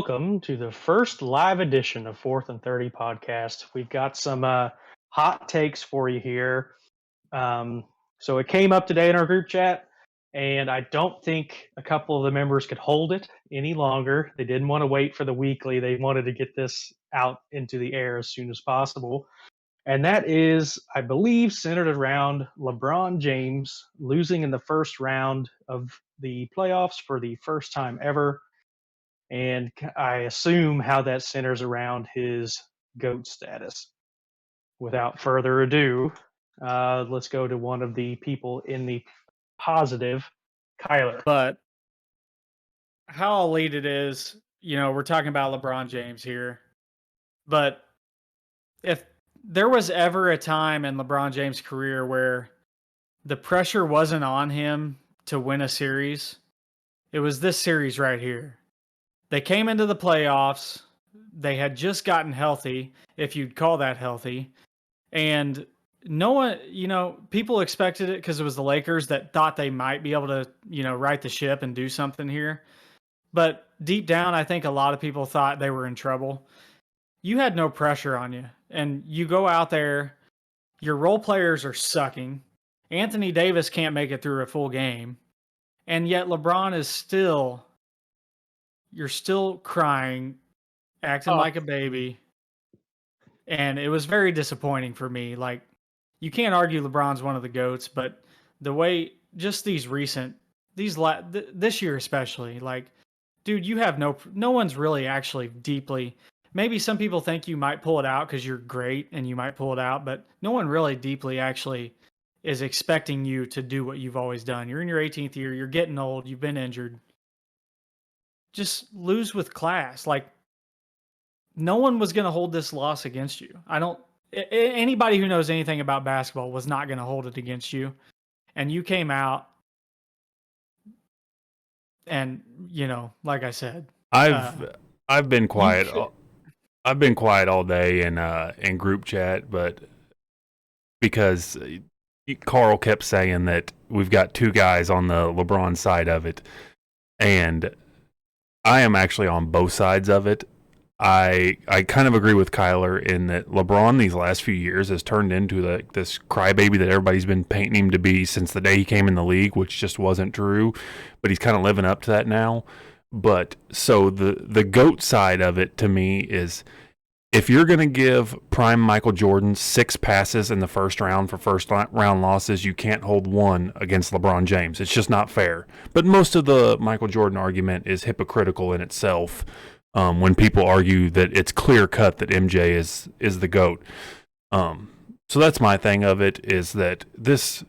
welcome to the first live edition of Fourth and 30 podcast. We've got some hot takes for you here. So it came up today in our group chat, and I don't think a couple of the members could hold it any longer. They didn't want to wait for the weekly. They wanted to get this out into the air as soon as possible. And that is, I believe, centered around LeBron James losing in the first round of the playoffs for the first time ever. And I assume how that centers around his GOAT status. Without further ado, let's go to one of the people in the positive, Kyler. But how elite it is, we're talking about LeBron James here. But if there was ever a time in LeBron James' career where the pressure wasn't on him to win a series, it was this series right here. They came into the playoffs. They had just gotten healthy, if you'd call that healthy. And no one, people expected it because it was the Lakers that thought they might be able to, right the ship and do something here. But deep down, I think a lot of people thought they were in trouble. You had no pressure on you. And you go out there, your role players are sucking. Anthony Davis can't make it through a full game. And yet LeBron is you're still crying, acting like a baby. And it was very disappointing for me. Like, you can't argue LeBron's one of the GOATs, but the way, just this year especially, like, dude, you have no one's really actually deeply. Maybe some people think you might pull it out because you're great and you might pull it out, but no one really deeply actually is expecting you to do what you've always done. You're in your 18th year, you're getting old, you've been injured. Just lose with class. Like, no one was going to hold this loss against you. Anybody who knows anything about basketball was not going to hold it against you. And you came out and, like I said, I've been quiet. I've been quiet all day in group chat, but because Carl kept saying that we've got two guys on the LeBron side of it, and I am actually on both sides of it. I kind of agree with Kyler in that LeBron these last few years has turned into this crybaby that everybody's been painting him to be since the day he came in the league, which just wasn't true. But he's kind of living up to that now. But so the GOAT side of it to me is, if you're going to give prime Michael Jordan 6 passes in the first round for first round losses, you can't hold one against LeBron James. It's just not fair. But most of the Michael Jordan argument is hypocritical in itself. When people argue that it's clear cut that MJ is the GOAT. So that's my thing of it, is that this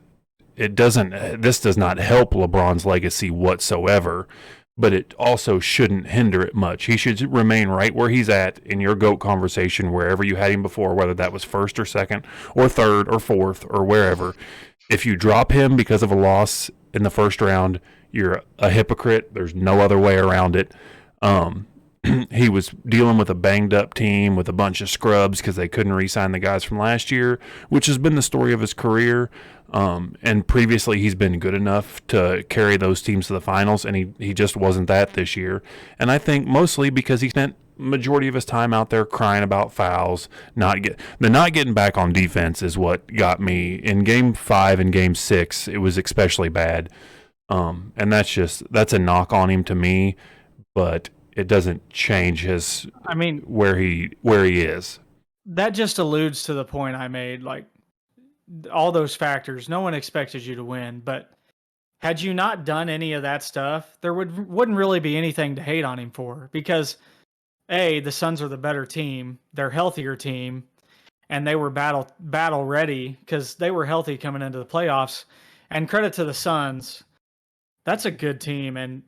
does not help LeBron's legacy whatsoever, but it also shouldn't hinder it much. He should remain right where he's at in your GOAT conversation, wherever you had him before, whether that was first or second or third or fourth or wherever. If you drop him because of a loss in the first round, you're a hypocrite. There's no other way around it. He was dealing with a banged-up team with a bunch of scrubs because they couldn't re-sign the guys from last year, which has been the story of his career. And previously, he's been good enough to carry those teams to the finals, and he just wasn't that this year. And I think mostly because he spent majority of his time out there crying about fouls. Not getting back on defense is what got me. In Game 5 and Game 6, it was especially bad. And that's a knock on him to me, but it doesn't change where he is. That just alludes to the point I made. Like, all those factors, no one expected you to win, but had you not done any of that stuff, there wouldn't really be anything to hate on him for, because the Suns are the better team, they're healthier team, and they were battle ready because they were healthy coming into the playoffs. And credit to the Suns, that's a good team. And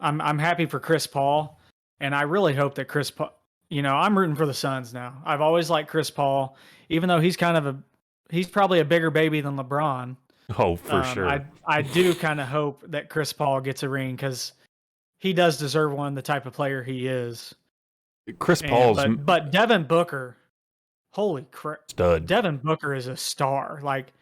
I'm happy for Chris Paul, and I really hope that Chris Paul, I'm rooting for the Suns now. I've always liked Chris Paul, even though he's probably a bigger baby than LeBron. Oh, for sure. I do kind of hope that Chris Paul gets a ring, because he does deserve one, the type of player he is. But Devin Booker, holy crap. Stud. Devin Booker is a star. Like,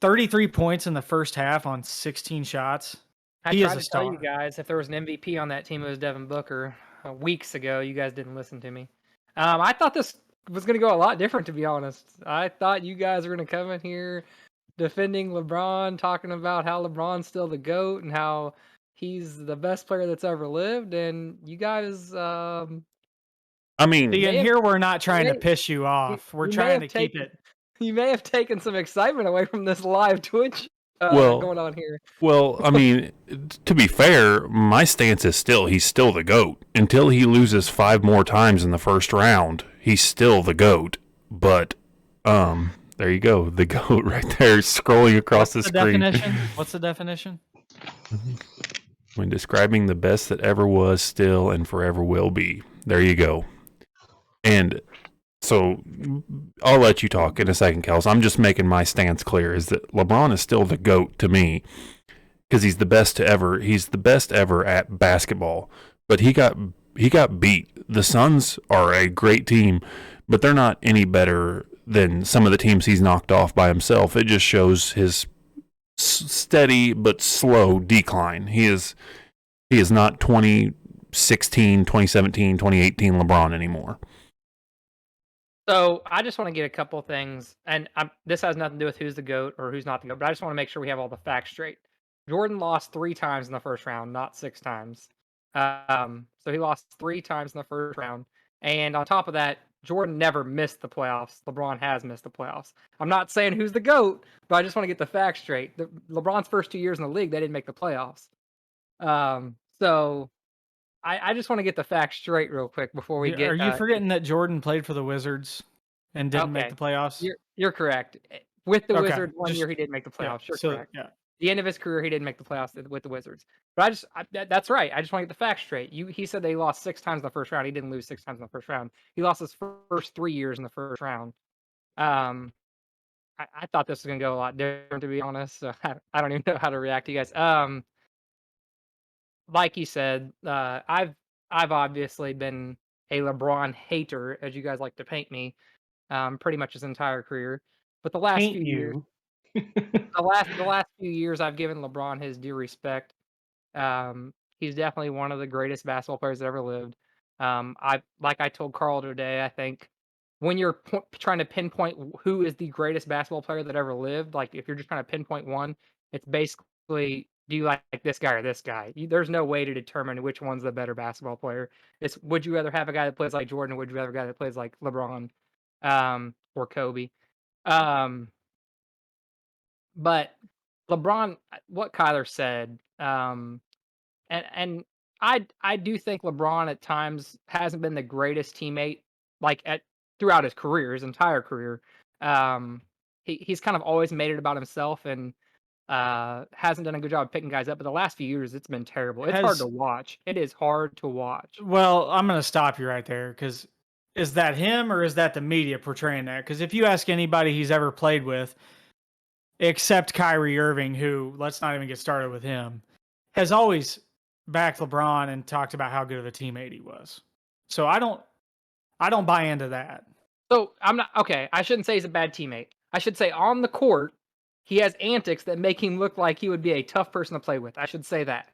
33 points in the first half on 16 shots. I tried to tell you guys, if there was an MVP on that team, it was Devin Booker. weeks ago. You guys didn't listen to me. I thought this was going to go a lot different, to be honest. I thought you guys were going to come in here defending LeBron, talking about how LeBron's still the GOAT and how he's the best player that's ever lived. And you guys, I mean, See, and have- here we're not trying to may- piss you off. We're you may trying have to keep taken- it. you may have taken some excitement away from this live Twitch Well- going on here. well, I mean, to be fair, my stance is still he's still the GOAT. Until he loses 5 more times in the first round, he's still the GOAT. But there you go, the GOAT right there scrolling across the screen. Definition? What's the definition? When describing the best that ever was, still, and forever will be. There you go. And so I'll let you talk in a second, Kels. I'm just making my stance clear, is that LeBron is still the GOAT to me because he's the best to ever. He's the best ever at basketball. But he got beat. The Suns are a great team, but they're not any better than some of the teams he's knocked off by himself. It just shows his steady but slow decline. He is not 2016, 2017, 2018 LeBron anymore. So I just want to get a couple things, and this has nothing to do with who's the GOAT or who's not the GOAT, but I just want to make sure we have all the facts straight. Jordan lost 3 times in the first round, not 6 times. So he lost 3 times in the first round, and on top of that, Jordan never missed the playoffs. LeBron has missed the playoffs. I'm not saying who's the GOAT, but I just want to get the facts straight. LeBron's first 2 years in the league, they didn't make the playoffs. So I just want to get the facts straight real quick before we get. Are you forgetting that Jordan played for the Wizards and didn't make Okay. the playoffs? You're correct. With the Okay, Wizards, one just- year he did make the playoffs. You're correct. Yeah. The end of his career, he didn't make the playoffs with the Wizards. But that's right. I just want to get the facts straight. He said they lost 6 times in the first round. He didn't lose 6 times in the first round. He lost his first 3 years in the first round. I thought this was gonna go a lot different, to be honest. So I don't even know how to react to you guys. Like you said, I've obviously been a LeBron hater, as you guys like to paint me, pretty much his entire career. But the last few years, the last few years, I've given LeBron his due respect. He's definitely one of the greatest basketball players that ever lived. Like I told Carl today, I think when you're trying to pinpoint who is the greatest basketball player that ever lived, like if you're just trying to pinpoint one, it's basically, do you like this guy or this guy? There's no way to determine which one's the better basketball player. It's, would you rather have a guy that plays like Jordan, or would you rather have a guy that plays like LeBron, or Kobe? But LeBron, what Kyler said, and I do think LeBron at times hasn't been the greatest teammate, like throughout his career, his entire career. He's kind of always made it about himself and hasn't done a good job of picking guys up. But the last few years, it's been terrible. It's hard to watch. It is hard to watch. Well, I'm going to stop you right there, because is that him or is that the media portraying that? Because if you ask anybody he's ever played with, except Kyrie Irving, who, let's not even get started with him, has always backed LeBron and talked about how good of a teammate he was. So I don't buy into that. So I'm not okay. I shouldn't say he's a bad teammate. I should say on the court, he has antics that make him look like he would be a tough person to play with. I should say that.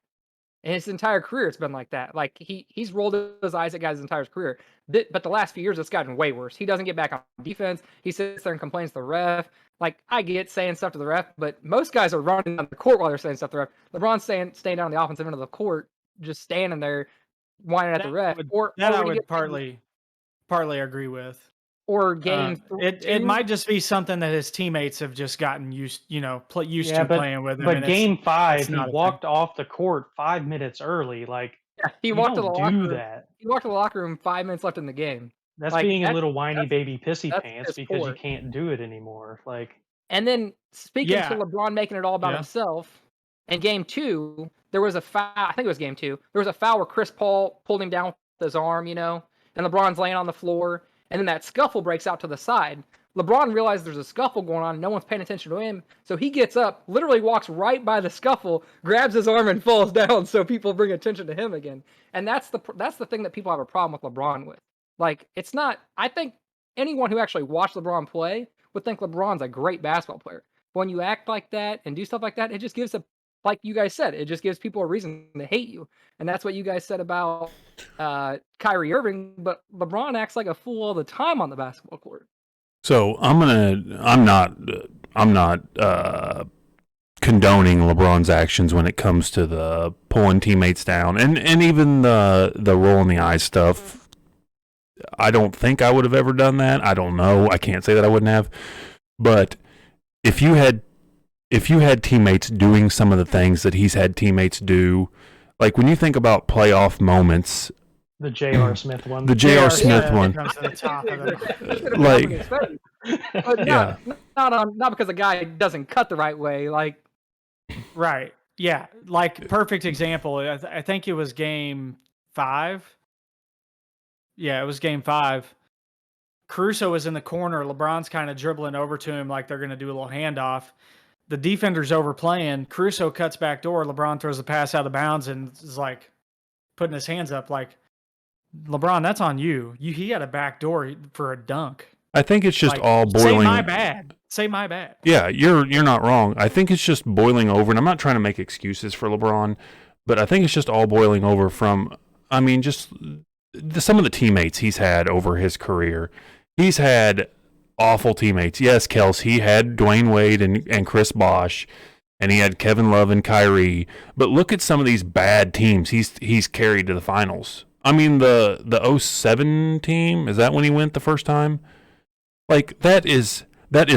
And his entire career, it's been like that. Like he's rolled his eyes at guys his entire career. But the last few years, it's gotten way worse. He doesn't get back on defense. He sits there and complains to the ref. Like, I get saying stuff to the ref, but most guys are running on the court while they're saying stuff to the ref. LeBron's staying down on the offensive end of the court, just standing there whining at the ref. I would partly agree with. Or game it might just be something that his teammates have just gotten used to playing with him. But game 5, he walked off the court 5 minutes early. Like, he walked to the locker room. That. He walked to the locker room 5 minutes left in the game. That's like, being a little whiny baby pissy pants because you can't do it anymore. Like, and then speaking to LeBron making it all about himself, in game 2, there was a foul. I think it was game 2. There was a foul where Chris Paul pulled him down with his arm, and LeBron's laying on the floor, and then that scuffle breaks out to the side. LeBron realizes there's a scuffle going on. No one's paying attention to him. So he gets up, literally walks right by the scuffle, grabs his arm and falls down so people bring attention to him again. And that's the thing that people have a problem with LeBron with. Like, it's not, I think anyone who actually watched LeBron play would think LeBron's a great basketball player. But when you act like that and do stuff like that, it just gives like you guys said, it just gives people a reason to hate you. And that's what you guys said about Kyrie Irving, but LeBron acts like a fool all the time on the basketball court. So I'm not condoning LeBron's actions when it comes to the pulling teammates down and even the rolling the eyes stuff. I don't think I would have ever done that. I don't know. I can't say that I wouldn't have. But if you had teammates doing some of the things that he's had teammates do, like when you think about playoff moments, The J.R. Smith one. the J.R. Smith Smith one, comes to the top of it. like, But yeah. not because the guy doesn't cut the right way. Like, Right. Yeah. Like, perfect example. I think it was game 5. Yeah, it was game 5. Caruso was in the corner. LeBron's kind of dribbling over to him like they're going to do a little handoff. The defender's overplaying. Caruso cuts back door. LeBron throws the pass out of bounds and is like putting his hands up like, LeBron, that's on you. He had a back door for a dunk. I think it's just Like, all boiling. Say my bad. Say my bad. Yeah, you're not wrong. I think it's just boiling over, and I'm not trying to make excuses for LeBron, but I think it's just all boiling over from, I mean, just some of the teammates he's had over his career. He's had awful teammates. Yes, Kels, he had Dwayne Wade and Chris Bosh, and he had Kevin Love and Kyrie. But look at some of these bad teams he's carried to the finals. I mean, the 07 team, is that when he went the first time? Like, that is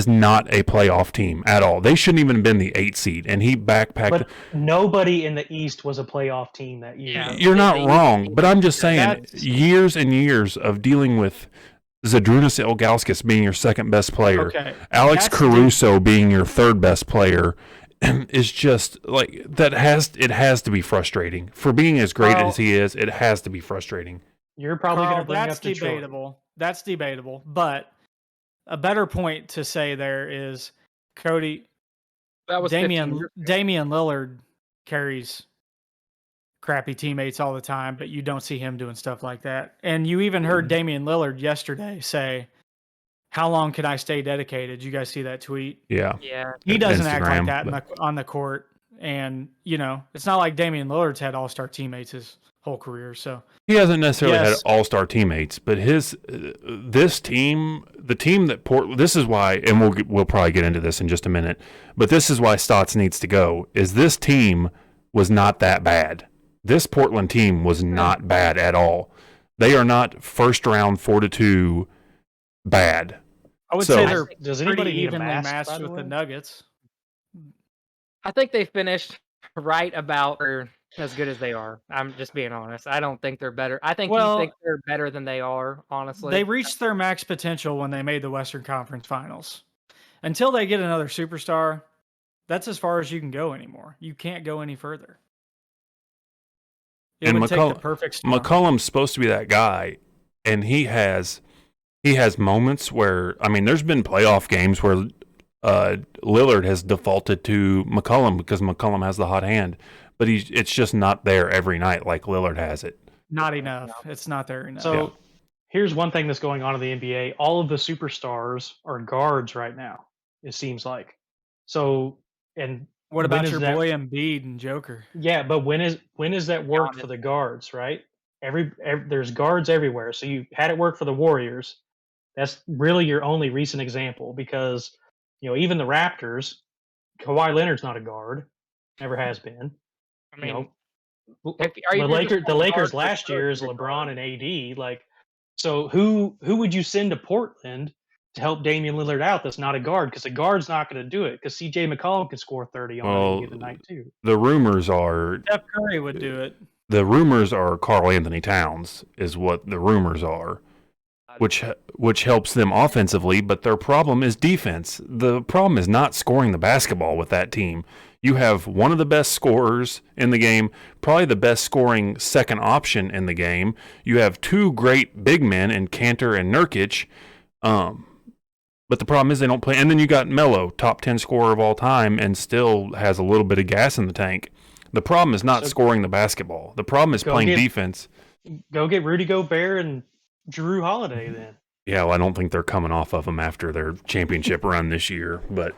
not a playoff team at all. They shouldn't even have been the 8 seed, and he backpacked. But nobody in the East was a playoff team that year. Yeah. You're not wrong, but I'm just saying, years and years of dealing with Zydrunas Ilgauskas being your second best player, Okay. Alex That's Caruso being your third best player, is just like it has to be frustrating. For being as great Well, as he is, it has to be frustrating. You're probably going Carl, to bring that's up Detroit. debatable. That's debatable. But a better point to say there is, Cody, that was 15 years ago. Damian Lillard carries crappy teammates all the time, but you don't see him doing stuff like that. And you even heard Damian Lillard yesterday say, "How long can I stay dedicated?" You guys see that tweet? Yeah. Yeah. He doesn't act like Instagram, that on the court. And, it's not like Damian Lillard's had all-star teammates his whole career. So He hasn't necessarily Yes. had all-star teammates, but this team, the team that this is why, and we'll probably get into this in just a minute, but this is why Stotts needs to go. Is this team was not that bad. This Portland team was not bad at all. They are not first round 4-2 bad. I would So- say they're Does pretty anybody need a evenly mask, by matched the with the way? Nuggets. I think they finished right about or as good as they are. I'm just being honest. I don't think they're better. I think Well, you think they're better than they are, honestly. They reached their max potential when they made the Western Conference Finals. Until they get another superstar, that's as far as you can go anymore. You can't go any further. It And would take the perfect storm. McCollum's supposed to be that guy, and he has moments where, I mean, there's been playoff games where Lillard has defaulted to McCollum because McCollum has the hot hand, but it's just not there every night like Lillard has it. Not enough. It's not there enough. So here's one thing that's going on in the NBA. All of the superstars are guards right now, it seems like. So, and what when about is your that- boy Embiid and Joker? yeah, but when is that worked Giannis. for the guards, right? Every there's guards everywhere. So you had it work for the Warriors. That's really your only recent example because, even the Raptors, Kawhi Leonard's not a guard, never has been. I mean, The Lakers last year is LeBron and AD. Like, so who would you send to Portland to help Damian Lillard out? That's not a guard because a guard's not going to do it because CJ McCollum can score 30 on any given night too. The rumors are Steph Curry would do it. Karl Anthony Towns is what the rumors are, which helps them offensively, but their problem is defense. The problem is not scoring the basketball with that team. You have one of the best scorers in the game, probably the best scoring second option in the game. You have two great big men in Cantor and Nurkic, but the problem is they don't play. And then you got Melo, top 10 scorer of all time, and still has a little bit of gas in the tank. The problem is not scoring the basketball. The problem is playing defense. Go get Rudy Gobert and Drew Holiday then. Yeah, well, I don't think they're coming off of them after their championship run this year, but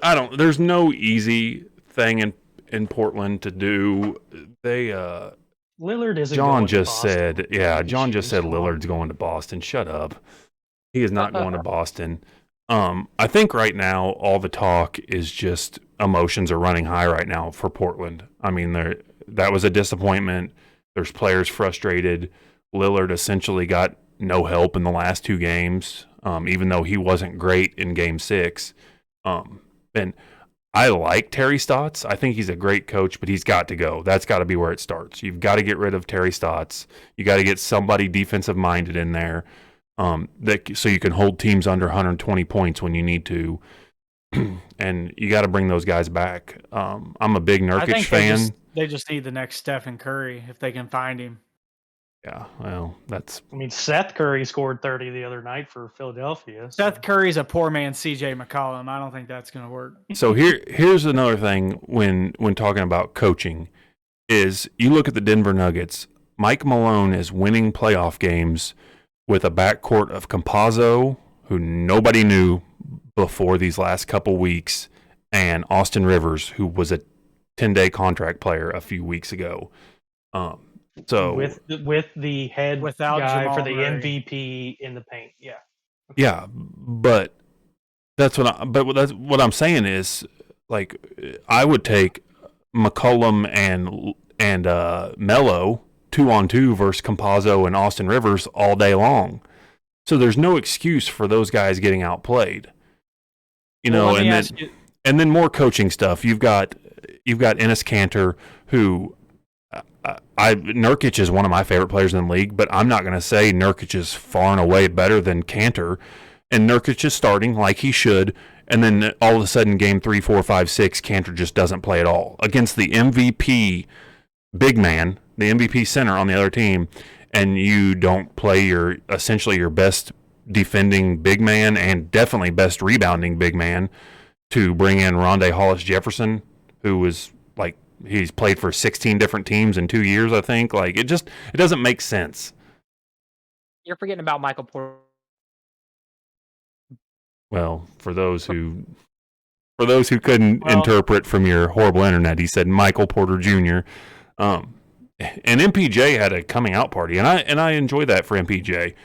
I don't. There's no easy thing in Portland to do. They Lillard isn't. John going just to Boston. said, John just said Lillard's going to Boston. Shut up. He is not going to Boston. I think right now all the talk is just emotions are running high right now for Portland. I mean, that was a disappointment. There's players frustrated. Lillard essentially got no help in the last 2 games, even though he wasn't great in Game 6. And I like Terry Stotts. I think he's a great coach, but he's got to go. That's got to be where it starts. You've got to get rid of Terry Stotts. You got to get somebody defensive-minded in there. So you can hold teams under 120 points when you need to, and you got to bring those guys back. I'm a big Nurkic fan. They just need the next Stephen Curry if they can find him. Yeah, well, that's. I mean, Seth Curry scored 30 the other night for Philadelphia. So. Seth Curry's a poor man, C.J. McCollum. I don't think that's going to work. So here's another thing when talking about coaching is you look at the Denver Nuggets. Mike Malone is winning playoff games with a backcourt of Campazzo, who nobody knew before these last couple weeks, and Austin Rivers, who was a 10-day contract player a few weeks ago. So with the head without guy Jamal for the Murray. MVP in the paint, yeah. Yeah, but that's what I'm saying is, like, I would take McCollum and Melo 2-on-2 versus Campazzo and Austin Rivers all day long. So there's no excuse for those guys getting outplayed. You know, and then more coaching stuff. You've got Enes Kanter, who Nurkic is one of my favorite players in the league, but I'm not going to say Nurkic is far and away better than Kanter. And Nurkic is starting like he should, and then all of a sudden, game 3, 4, 5, 6, Kanter just doesn't play at all against the MVP big man, the MVP center on the other team, and you don't play essentially your best defending big man and definitely best rebounding big man to bring in Rondé Hollis-Jefferson, who was like he's played for 16 different teams in 2 years, I think. Like it doesn't make sense. You're forgetting about Michael Porter. Well, for those who couldn't interpret from your horrible internet, he said Michael Porter Jr. And MPJ had a coming out party, and I enjoy that for MPJ.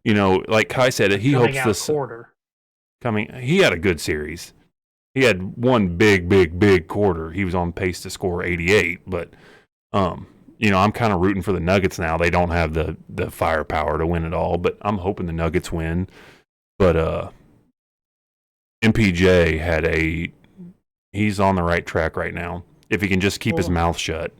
You know, like Kai said, he hopes this quarter. He had a good series. He had one big quarter. He was on pace to score 88, but you know, I'm kind of rooting for the Nuggets now. They don't have the firepower to win it all, but I'm hoping the Nuggets win. But MPJ he's on the right track right now. If he can just keep his mouth shut.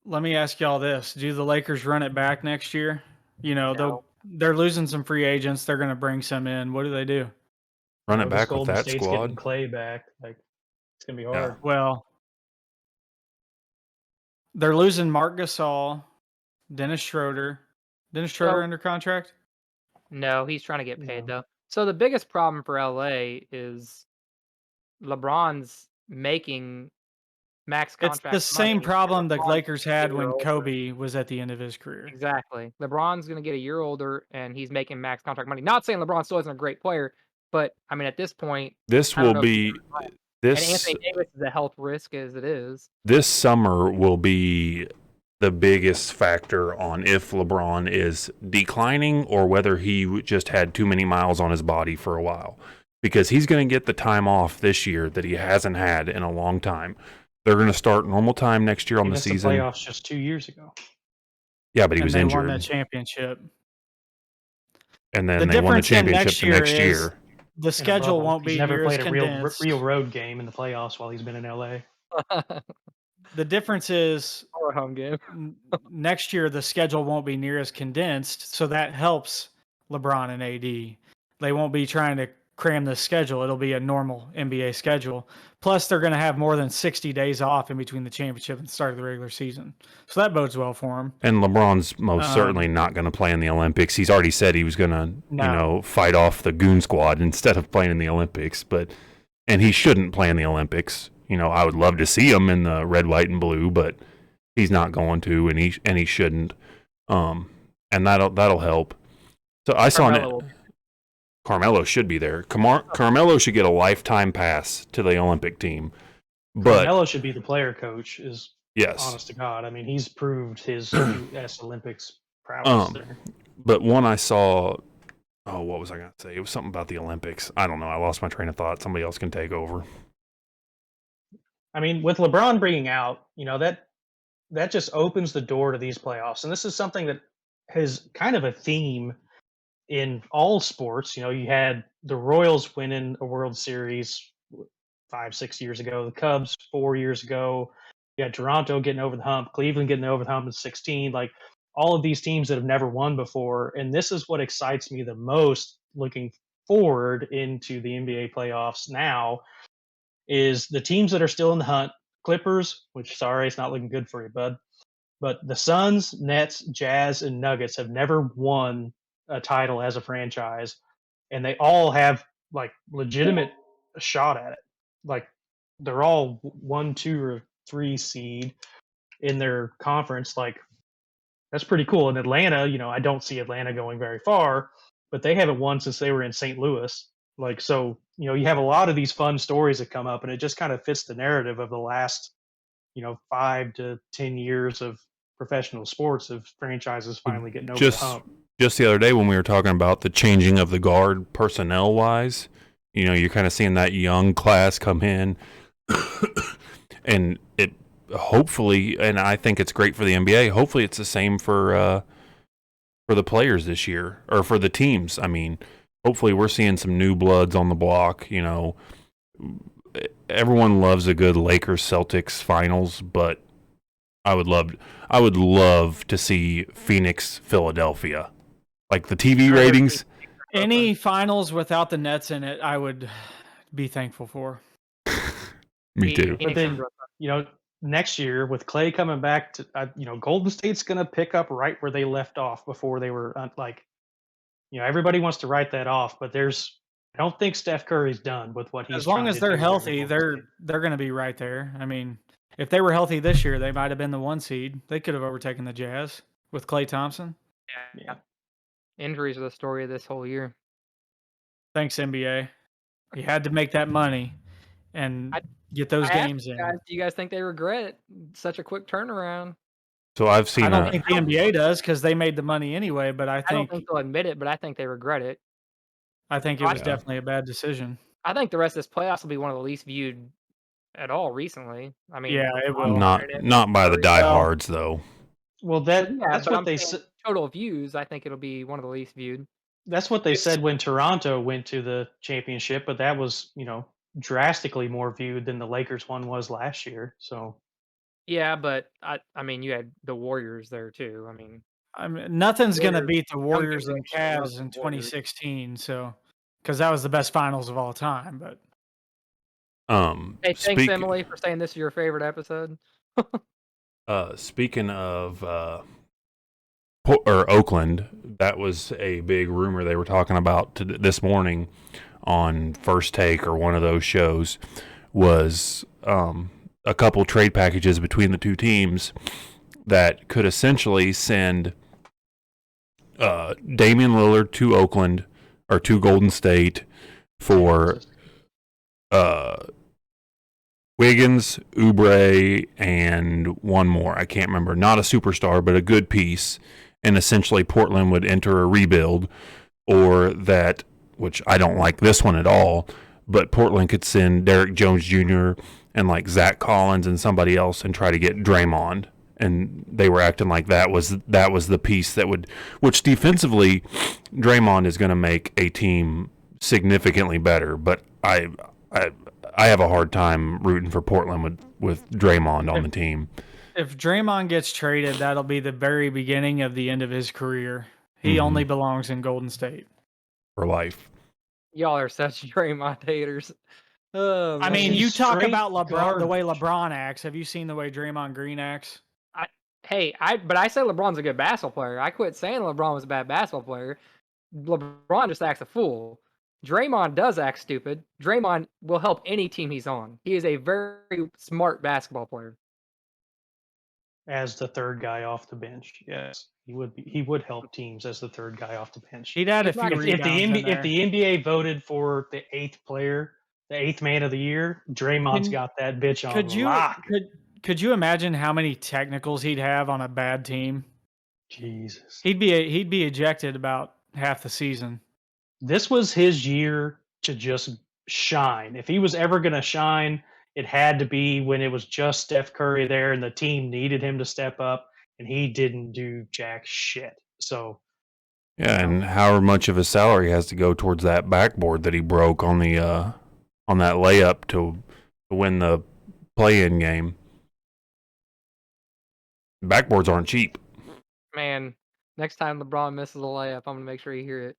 Let me ask y'all this. Do the Lakers run it back next year? You know, No. they're losing some free agents. They're going to bring some in. What do they do? Run it back with Golden that State's squad? Getting Clay back. Like, it's going to be hard. Yeah. Well, they're losing Marc Gasol, Dennis Schroeder. Dennis Schroeder under contract? No, he's trying to get paid, No. though. So the biggest problem for LA is LeBron's making max It's contract. the same money. problem the LeBron's Lakers gonna had get a when year older. Kobe was at the end of his career. Exactly. LeBron's going to get a year older, and he's making max contract money. Not saying LeBron still isn't a great player, but I mean, at this point, This I don't will know if be and this Anthony Davis is a health risk as it is. this summer will be the biggest factor on if LeBron is declining or whether he just had too many miles on his body for a while, because he's going to get the time off this year that he hasn't had in a long time. They're going to start normal time next year on the season. The playoffs just 2 years ago. Yeah, but he was they injured. won that championship. And then they won the championship the next year. The schedule won't be He's never near as played a condensed. real road game in the playoffs while he's been in LA. The difference is Or a home game. next year the schedule won't be near as condensed, so that helps LeBron and AD. They won't be trying to cram the schedule. It'll be a normal NBA schedule. Plus, they're going to have more than 60 days off in between the championship and the start of the regular season. So that bodes well for him. And LeBron's most certainly not going to play in the Olympics. He's already said he was going to, fight off the goon squad instead of playing in the Olympics. And he shouldn't play in the Olympics. You know, I would love to see him in the red, white, and blue, but he's not going to, and he shouldn't. And that'll help. So I saw Carmelo should be there. Carmelo should get a lifetime pass to the Olympic team. But Carmelo should be the player coach. Is yes, honest to God. I mean, he's proved his U.S. Olympics prowess there. but one I saw. Oh, what was I going to say? It was something about the Olympics. I don't know. I lost my train of thought. Somebody else can take over. I mean, with LeBron bringing out, that just opens the door to these playoffs, and this is something that has kind of a theme in all sports. You had the Royals winning a World Series 5-6 years ago, the Cubs 4 years ago. You had Toronto getting over the hump, Cleveland getting over the hump in 16. Like all of these teams that have never won before, and this is what excites me the most looking forward into the NBA playoffs now is the teams that are still in the hunt. Clippers, which sorry, it's not looking good for you, bud. But the Suns, Nets, Jazz, and Nuggets have never won a title as a franchise, and they all have like legitimate shot at it. Like they're all 1, 2, or 3 seed in their conference. Like that's pretty cool. In Atlanta, I don't see Atlanta going very far, but they haven't won since they were in St. Louis. Like so, you have a lot of these fun stories that come up, and it just kind of fits the narrative of the last 5 to 10 years of professional sports of franchises finally getting over the hump. Just the other day when we were talking about the changing of the guard personnel wise, you're kind of seeing that young class come in and it hopefully, and I think it's great for the NBA. Hopefully it's the same for the players this year or for the teams. I mean, hopefully we're seeing some new bloods on the block, everyone loves a good Lakers Celtics finals, but I would love to see Phoenix Philadelphia. Like the TV ratings. Any finals without the Nets in it, I would be thankful for. Me too. But then, next year with Clay coming back to, Golden State's going to pick up right where they left off before they were everybody wants to write that off, but I don't think Steph Curry's done with what he's. As long as they're healthy, they're going to be right there. I mean, if they were healthy this year, they might have been the 1 seed. They could have overtaken the Jazz with Klay Thompson. Yeah. Injuries are the story of this whole year. Thanks, NBA. You had to make that money and get those games in. Do you guys think they regret such a quick turnaround? So I've seen. I don't think the NBA does because they made the money anyway. But I don't think they'll admit it, but I think they regret it. I think it was definitely a bad decision. I think the rest of this playoffs will be one of the least viewed at all recently. I mean, yeah, it will not by the diehards though. Well, that's what they said. Total views, I think it'll be one of the least viewed. That's what they said when Toronto went to the championship, but that was, drastically more viewed than the Lakers one was last year. So, yeah, but I mean, you had the Warriors there too. I mean, nothing's going to beat the Warriors and Cavs in 2016. So, because that was the best finals of all time. But hey, thanks Emily for saying this is your favorite episode. Speaking of Oakland, that was a big rumor they were talking about this morning on First Take or one of those shows was a couple trade packages between the two teams that could essentially send Damian Lillard to Oakland or to Golden State for Wiggins, Oubre, and one more. I can't remember. Not a superstar, but a good piece. And essentially Portland would enter a rebuild, or that, which I don't like this one at all, but Portland could send Derek Jones Jr. and like Zach Collins and somebody else and try to get Draymond. And they were acting like that was the piece which defensively, Draymond is going to make a team significantly better. But I have a hard time rooting for Portland with Draymond on the team. If Draymond gets traded, that'll be the very beginning of the end of his career. He only belongs in Golden State. For life. Y'all are such Draymond haters. I mean, you talk about LeBron, the way LeBron acts. Have you seen the way Draymond Green acts? But I said LeBron's a good basketball player. I quit saying LeBron was a bad basketball player. LeBron just acts a fool. Draymond does act stupid. Draymond will help any team he's on. He is a very smart basketball player. As the third guy off the bench, yes, he would be. He would help teams as the third guy off the bench. He'd add a few rebounds if the NBA voted for the 8th player the 8th man of the year. Draymond's got that bitch on Could you lock. could you imagine how many technicals he'd have on a bad team? Jesus. He'd be ejected about half the season. This was his year to just shine. If he was ever going to shine, it had to be when it was just Steph Curry there and the team needed him to step up, and he didn't do jack shit. So, Yeah, and however much of his salary has to go towards that backboard that he broke on the on that layup to win the play-in game. Backboards aren't cheap. Man, next time LeBron misses a layup, I'm gonna make sure you hear it.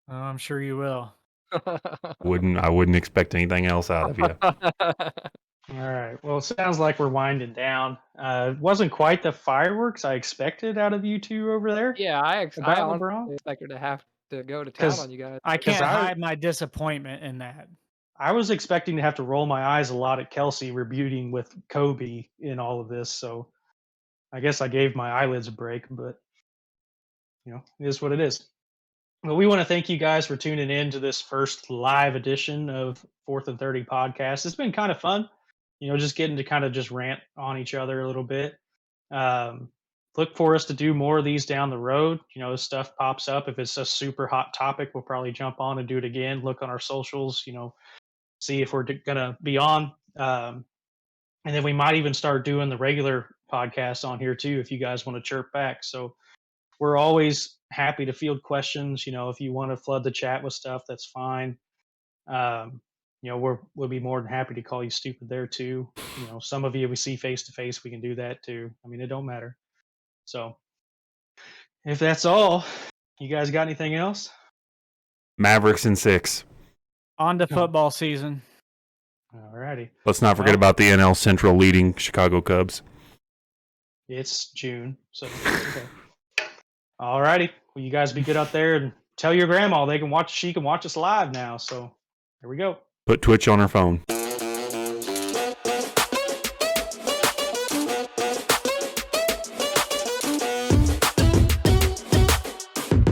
Oh, I'm sure you will. I wouldn't expect anything else out of you. all right. Well, it sounds like we're winding down. It wasn't quite the fireworks I expected out of you two over there. Yeah, I About honestly LeBron? expected to have to go to town 'Cause- on you guys. I 'Cause can't I- hide my disappointment in that. I was expecting to have to roll my eyes a lot at Kelsey rebuting with Kobe in all of this, so I guess I gave my eyelids a break, but it is what it is. Well, we want to thank you guys for tuning in to this first live edition of 4th and 30 podcast. It's been kind of fun, just getting to kind of just rant on each other a little bit. Look for us to do more of these down the road. As stuff pops up, if it's a super hot topic, we'll probably jump on and do it again. Look on our socials, see if we're going to be on. And then we might even start doing the regular podcast on here too, if you guys want to chirp back. So we're always happy to field questions. If you want to flood the chat with stuff, that's fine. We'll be more than happy to call you stupid there too. Some of you we see face to face, we can do that too. I mean, it don't matter. So if that's all, you guys got anything else? Mavericks in 6. On to football season. All righty. Let's not forget about the NL Central leading Chicago Cubs. It's June, so okay. All righty. Well, you guys be good out there and tell your grandma she can watch us live now. So here we go. Put Twitch on her phone.